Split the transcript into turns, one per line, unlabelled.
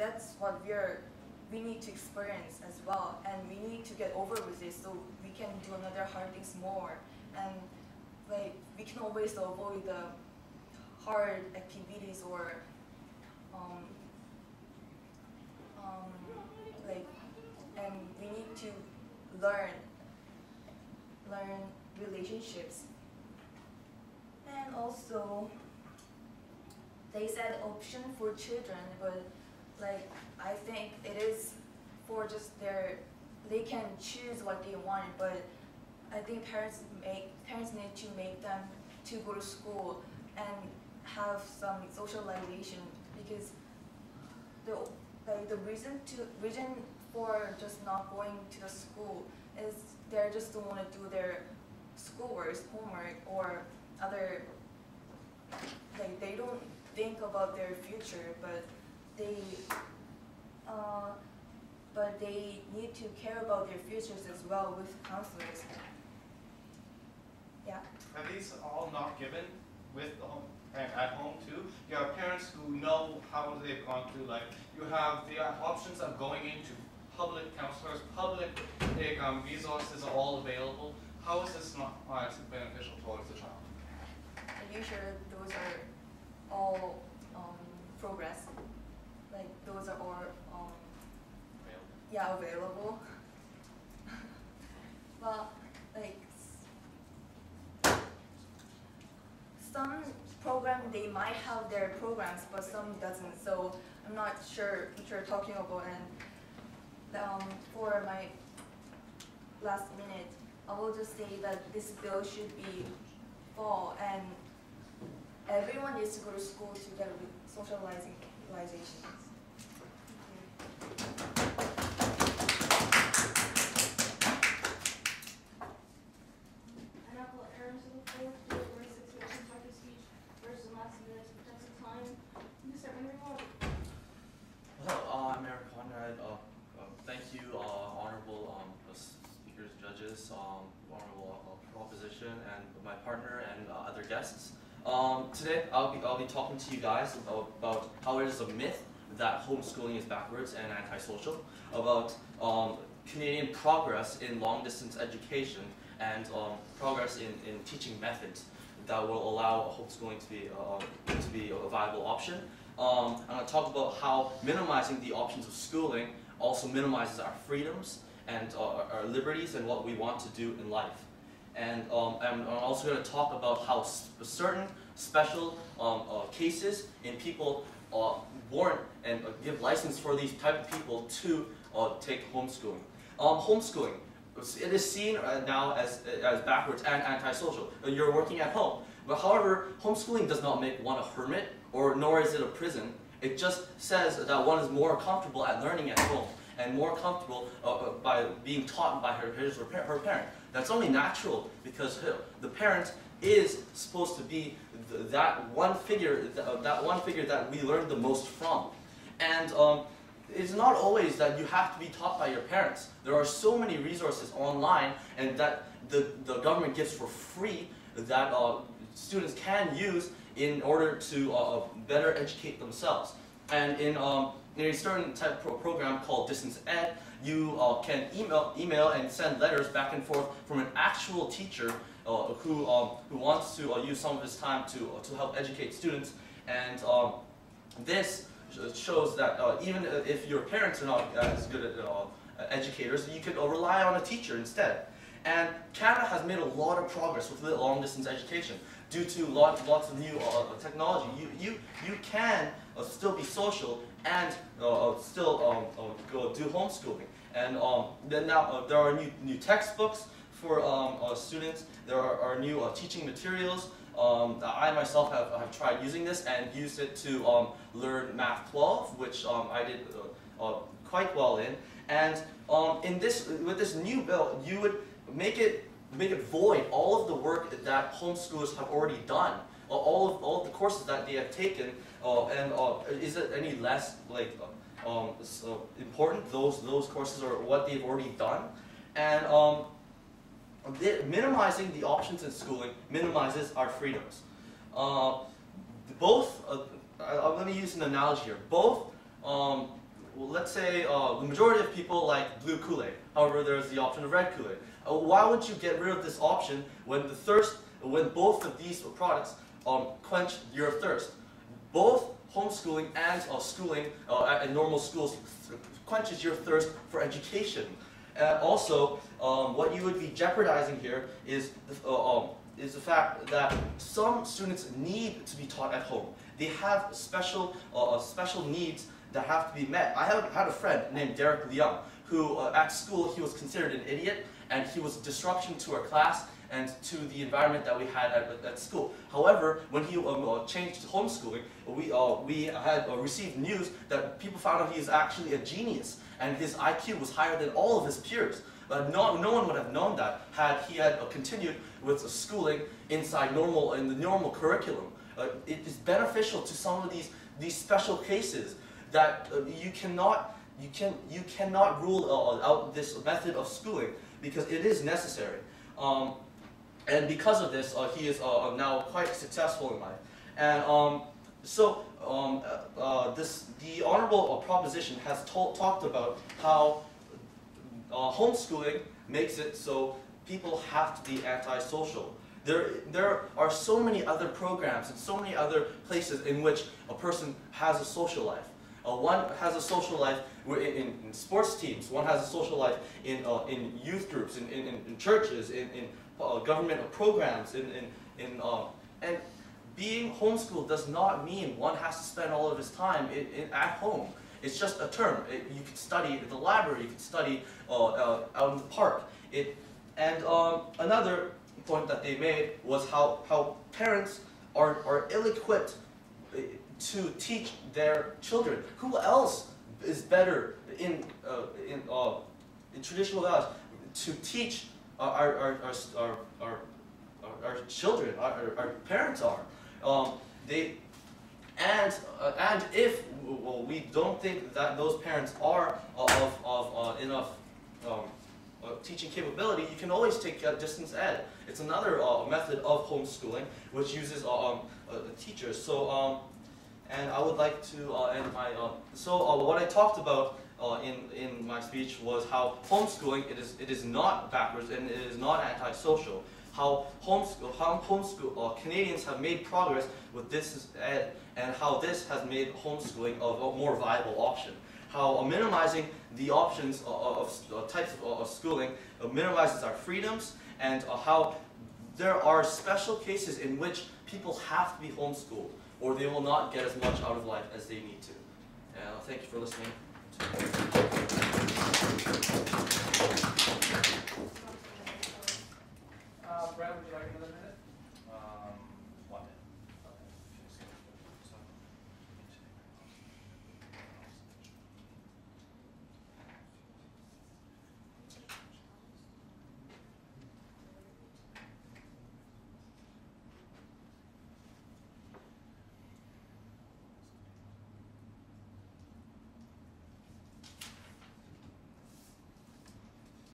that's what we need to experience as well, and we need to get over with this so we can do another hard things more. And like we can always avoid the hard activities or and we need to learn relationships. And also they said option for children, but like I think it is for just they can choose what they want, but I think parents need to make them to go to school and have some socialization, because the reason for just not going to the school is they just don't want to do their schoolwork, homework, or other, like they don't think about their future, but they need to care about their futures as well with counselors. Yeah.
Are these all not given with the home and at home too? You have parents who know how they've gone through life. You have the options of going into public counselors, public resources are all available. How is this not beneficial towards the child?
Are you sure those are all progress? Like those are all available. Well, like some program they might have their programs, but some doesn't. So I'm not sure what you're talking about. And for my last minute, I will just say that this bill should be fall, and everyone needs to go to school to get socialization.
Thank you, honorable speakers, judges, honorable proposition, and my partner and other guests. Today, I'll be talking to you guys about how it is a myth that homeschooling is backwards and antisocial, about Canadian progress in long-distance education, and progress in teaching methods that will allow homeschooling to be a viable option. I'm going to talk about how minimizing the options of schooling also minimizes our freedoms and our liberties and what we want to do in life. And I'm also going to talk about how certain special cases in people warrant and give license for these type of people to take homeschooling. Homeschooling, it is seen now as backwards and antisocial. You're working at home. But however, homeschooling does not make one a hermit, nor is it a prison. It just says that one is more comfortable at learning at home and more comfortable by being taught by her parent. That's only natural because the parent is supposed to be that one figure that we learn the most from. And it's not always that you have to be taught by your parents. There are so many resources online and that the government gives for free that students can use in order to better educate themselves. And in a certain type of program called distance ed, you can email and send letters back and forth from an actual teacher who wants to use some of his time to help educate students. And this shows that even if your parents are not as good at educators, you could rely on a teacher instead. And Canada has made a lot of progress with long-distance education due to lots of new technology. You can still be social and still go do homeschooling. And then now there are new textbooks for students. There are new teaching materials. I myself have tried using this and used it to learn Math 12, which I did quite well in. And with this new bill, you would make it void all of the work that homeschoolers have already done, all of the courses that they have taken, and is it any less important? Those courses are what they've already done, and minimizing the options in schooling minimizes our freedoms. Let me use an analogy here. Both well, let's say the majority of people like blue Kool-Aid. However, there's the option of red Kool-Aid. Why would you get rid of this option when both of these products quench your thirst? Both homeschooling and schooling at normal schools quenches your thirst for education. Also, what you would be jeopardizing here is the fact that some students need to be taught at home. They have special needs that have to be met. I had a friend named Derek Leung who at school he was considered an idiot and he was a disruption to our class and to the environment that we had at school. However, when he changed to homeschooling, we had received news that people found out he is actually a genius and his IQ was higher than all of his peers. No one would have known that had he continued with schooling in the normal curriculum. It is beneficial to some of these special cases that you cannot rule out this method of schooling because it is necessary. And because of this, he is now quite successful in life. And the Honorable Proposition has talked about how homeschooling makes it so people have to be antisocial. There are so many other programs and so many other places in which a person has a social life. One has a social life in sports teams. One has a social life in youth groups, in churches, in government programs, and being homeschooled does not mean one has to spend all of his time at home. It's just a term. You could study at the library, you could study out in the park. Another point that they made was how parents are ill-equipped to teach their children. Who else is better in traditional values to teach our children? Our parents are. And if we don't think that those parents are of enough teaching capability, you can always take distance ed. It's another method of homeschooling which uses teachers. So, and I would like to end my. What I talked about in my speech was how homeschooling it is not backwards and it is not antisocial. How Canadians have made progress with distance ed, and how this has made homeschooling a more viable option. How minimizing the options of types of schooling minimizes our freedoms, and how there are special cases in which people have to be homeschooled, or they will not get as much out of life as they need to. Thank you for listening.